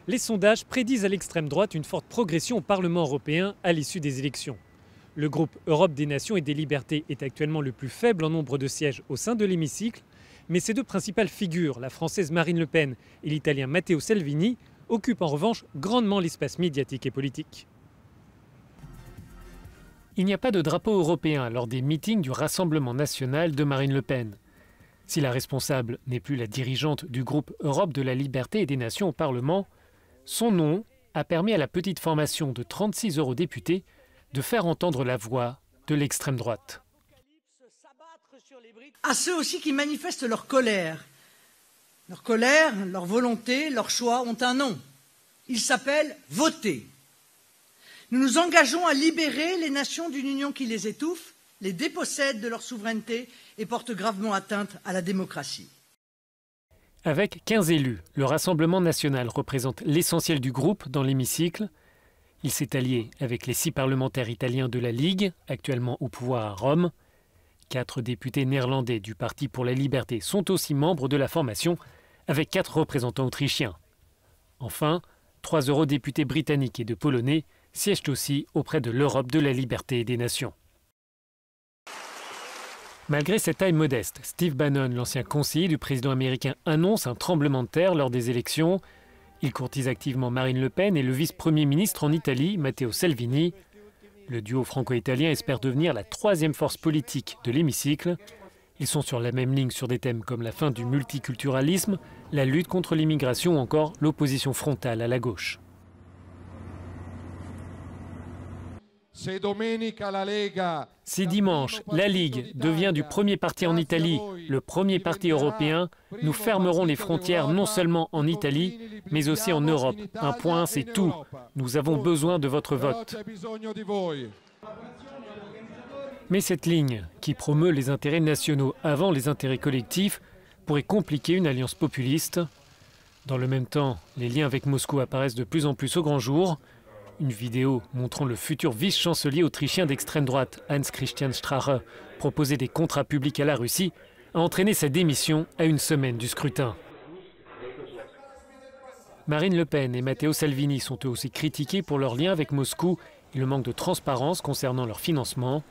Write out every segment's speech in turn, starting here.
Les sondages prédisent à l'extrême droite une forte progression au Parlement européen à l'issue des élections. Le groupe Europe des Nations et des Libertés est actuellement le plus faible en nombre de sièges au sein de l'hémicycle, mais ses deux principales figures, la française Marine Le Pen et l'italien Matteo Salvini, occupent en revanche grandement l'espace médiatique et politique. Il n'y a pas de drapeau européen lors des meetings du Rassemblement national de Marine Le Pen. Si la responsable n'est plus la dirigeante du groupe Europe de la Liberté et des Nations au Parlement, son nom a permis à la petite formation de 36 eurodéputés de faire entendre la voix de l'extrême droite. À ceux aussi qui manifestent leur colère. Leur colère, leur volonté, leur choix ont un nom. Il s'appelle voter. Nous nous engageons à libérer les nations d'une union qui les étouffe, les dépossède de leur souveraineté et porte gravement atteinte à la démocratie. Avec 15 élus, le Rassemblement national représente l'essentiel du groupe dans l'hémicycle. Il s'est allié avec les 6 parlementaires italiens de la Ligue, actuellement au pouvoir à Rome. 4 députés néerlandais du Parti pour la liberté sont aussi membres de la formation, avec 4 représentants autrichiens. Enfin, 3 eurodéputés britanniques et 2 polonais siègent aussi auprès de l'Europe de la liberté et des nations. Malgré cette taille modeste, Steve Bannon, l'ancien conseiller du président américain, annonce un tremblement de terre lors des élections. Il courtise activement Marine Le Pen et le vice-premier ministre en Italie, Matteo Salvini. Le duo franco-italien espère devenir la 3e force politique de l'hémicycle. Ils sont sur la même ligne sur des thèmes comme la fin du multiculturalisme, la lutte contre l'immigration ou encore l'opposition frontale à la gauche. Si dimanche, la Ligue devient du premier parti en Italie, le premier parti européen, nous fermerons les frontières non seulement en Italie, mais aussi en Europe. Un point, c'est tout. Nous avons besoin de votre vote. Mais cette ligne, qui promeut les intérêts nationaux avant les intérêts collectifs, pourrait compliquer une alliance populiste. Dans le même temps, les liens avec Moscou apparaissent de plus en plus au grand jour. Une vidéo montrant le futur vice-chancelier autrichien d'extrême droite, Hans-Christian Strache, proposer des contrats publics à la Russie, a entraîné sa démission à une semaine du scrutin. Marine Le Pen et Matteo Salvini sont eux aussi critiqués pour leur lien avec Moscou et le manque de transparence concernant leur financement.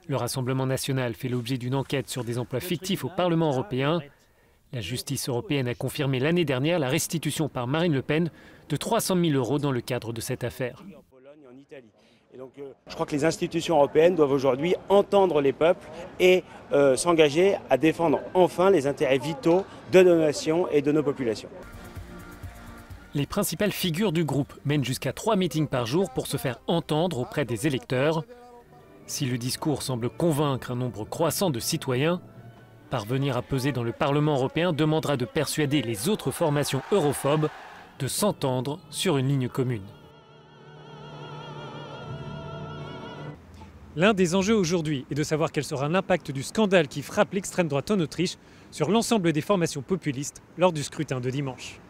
Le Rassemblement national fait l'objet d'une enquête sur des emplois fictifs au Parlement européen. La justice européenne a confirmé l'année dernière la restitution par Marine Le Pen de 300 000 € dans le cadre de cette affaire. Je crois que les institutions européennes doivent aujourd'hui entendre les peuples et s'engager à défendre enfin les intérêts vitaux de nos nations et de nos populations. Les principales figures du groupe mènent jusqu'à 3 meetings par jour pour se faire entendre auprès des électeurs. Si le discours semble convaincre un nombre croissant de citoyens, parvenir à peser dans le Parlement européen demandera de persuader les autres formations europhobes de s'entendre sur une ligne commune. L'un des enjeux aujourd'hui est de savoir quel sera l'impact du scandale qui frappe l'extrême droite en Autriche sur l'ensemble des formations populistes lors du scrutin de dimanche.